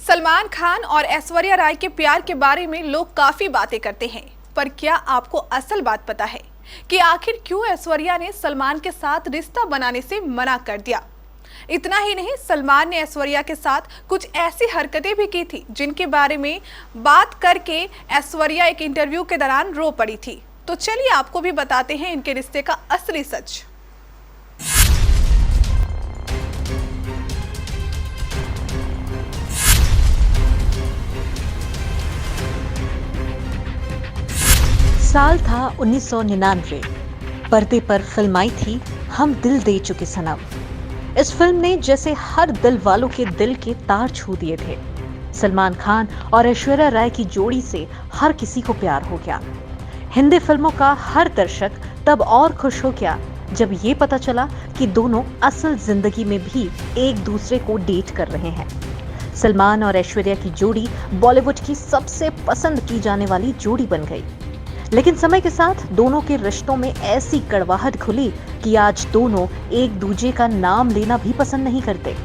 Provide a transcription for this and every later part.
सलमान खान और ऐश्वर्या राय के प्यार के बारे में लोग काफी बातें करते हैं, पर क्या आपको असल बात पता है कि आखिर क्यों ऐश्वर्या ने सलमान के साथ रिश्ता बनाने से मना कर दिया? इतना ही नहीं, सलमान ने ऐश्वर्या के साथ कुछ ऐसी हरकतें भी की थी जिनके बारे में बात करके ऐश्वर्या एक इंटरव्यू के दौरान रो पड़ी थी। तो चलिए आपको भी बताते हैं इनके रिश्ते का असली सच। साल था 1999। पर्दे पर फिल्म आई थी हम दिल दे चुके सनम। इस फिल्म ने जैसे हर दिल वालों के दिल के तार छू दिए थे। सलमान खान और ऐश्वर्या राय की जोड़ी से हर किसी को प्यार हो गया। हिंदी फिल्मों का हर दर्शक तब और खुश हो गया जब ये पता चला कि दोनों असल जिंदगी में भी एक दूसरे को डेट कर रहे हैं। सलमान और ऐश्वर्या की जोड़ी बॉलीवुड की सबसे पसंद की जाने वाली जोड़ी बन गई। लेकिन समय के साथ दोनों के रिश्तों में ऐसी कड़वाहट खुली कि आज दोनों एक दूसरे का नाम लेना भी पसंद नहीं करते।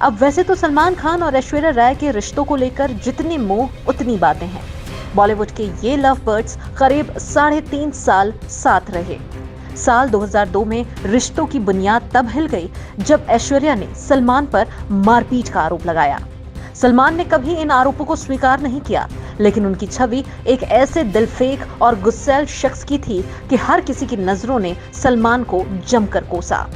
अब वैसे तो सलमान खान और ऐश्वर्या राय के रिश्तों को लेकर जितनी मोह उतनी बातें हैं। बॉलीवुड के ये लव बर्ड्स करीब 3.5 साल साथ रहे। साल 2002 में रिश्तों की बुनियाद तब हिल गई जब ऐश्वर्या ने सलमान पर मारपीट का आरोप लगाया। सलमान ने कभी इन आरोपों को स्वीकार नहीं किया, लेकिन उनकी छवि एक ऐसे दिलफेक और गुस्सैल शख्स की थी कि हर किसी की नजरों ने सलमान को जमकर कोसा।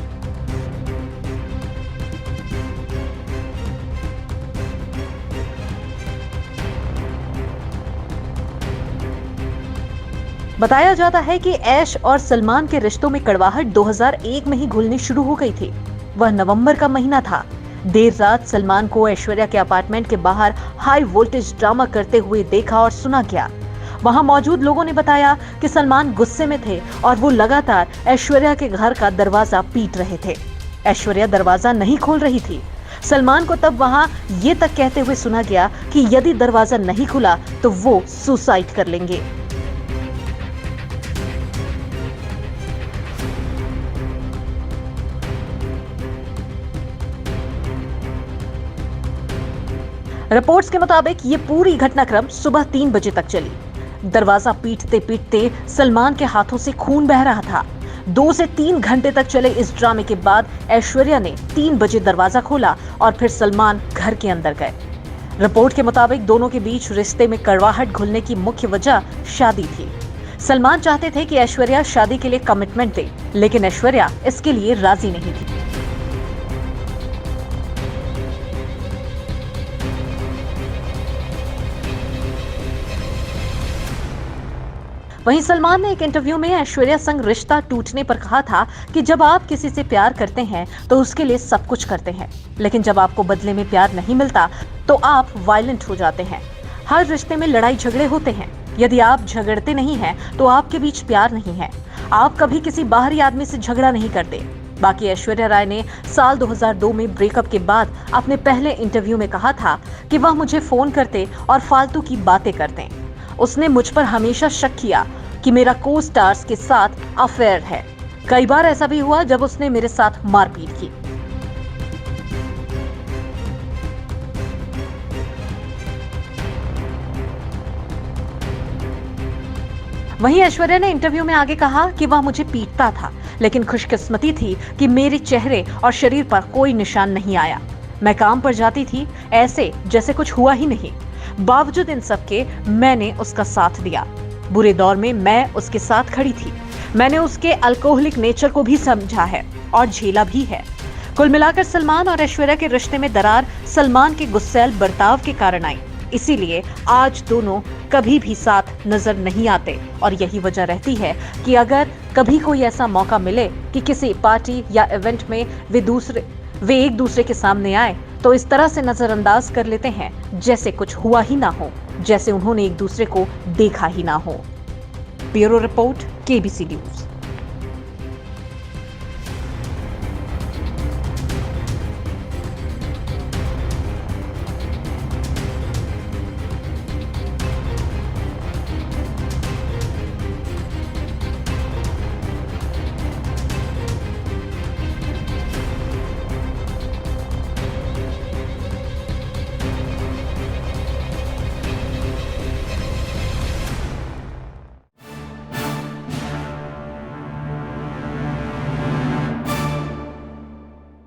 बताया जाता है कि ऐश और सलमान के रिश्तों में कड़वाहट 2001 में ही घुलनी शुरू हो गई थी। वह नवंबर का महीना था। देर रात सलमान को ऐश्वर्या के अपार्टमेंट के बाहर हाई वोल्टेज ड्रामा करते हुए देखा और सुना गया। वहां मौजूद लोगों ने बताया कि सलमान गुस्से में थे और वो लगातार ऐश्वर्या के घर का दरवाजा पीट रहे थे। ऐश्वर्या दरवाजा नहीं खोल रही थी। सलमान को तब वहां ये तक कहते हुए सुना गया कि यदि दरवाजा नहीं खुला तो वो सुसाइड कर लेंगे। रिपोर्ट्स के मुताबिक ये पूरी घटनाक्रम सुबह 3 बजे तक चली। दरवाजा पीटते पीटते सलमान के हाथों से खून बह रहा था। 2 से 3 घंटे तक चले इस ड्रामे के बाद ऐश्वर्या ने 3 बजे दरवाजा खोला और फिर सलमान घर के अंदर गए। रिपोर्ट के मुताबिक दोनों के बीच रिश्ते में कड़वाहट घुलने की मुख्य वजह शादी थी। सलमान चाहते थे कि ऐश्वर्या शादी के लिए कमिटमेंट दे, लेकिन ऐश्वर्या इसके लिए राजी नहीं थी। वहीं सलमान ने एक इंटरव्यू में ऐश्वर्या संग रिश्ता टूटने पर कहा था कि जब आप किसी से प्यार करते हैं तो उसके लिए सब कुछ करते हैं, लेकिन जब आपको बदले में प्यार नहीं मिलता तो आप वायलेंट हो जाते हैं। हर रिश्ते में लड़ाई झगड़े होते हैं। यदि आप झगड़ते नहीं हैं तो आपके बीच प्यार नहीं है। आप कभी किसी बाहरी आदमी से झगड़ा नहीं करते। बाकी ऐश्वर्या राय ने साल 2002 में ब्रेकअप के बाद अपने पहले इंटरव्यू में कहा था कि वह मुझे फोन करते और फालतू की बातें करते। उसने मुझ पर हमेशा शक किया कि मेरा को स्टार्स के साथ अफेयर है। कई बार ऐसा भी हुआ जब उसने मेरे साथ मारपीट की। वहीं ऐश्वर्या ने इंटरव्यू में आगे कहा कि वह मुझे पीटता था, लेकिन खुशकिस्मती थी कि मेरे चेहरे और शरीर पर कोई निशान नहीं आया। मैं काम पर जाती थी ऐसे जैसे कुछ हुआ ही नहीं। बावजूद इन सब के मैंने उसका साथ दिया। बुरे दौर में मैं उसके साथ खड़ी थी। मैंने उसके अल्कोहलिक नेचर को भी समझा है और झेला भी है। कुल मिलाकर सलमान और ऐश्वर्या के रिश्ते में दरार सलमान के गुस्सैल बर्ताव के कारण आई। इसीलिए आज दोनों कभी भी साथ नजर नहीं आते और यही वजह रहती है कि अगर कभी कोई ऐसा मौका मिले कि किसी पार्टी या इवेंट में वे एक दूसरे के सामने आए तो इस तरह से नजरअंदाज कर लेते हैं जैसे कुछ हुआ ही ना हो, जैसे उन्होंने एक दूसरे को देखा ही ना हो। Bureau report, KBC news.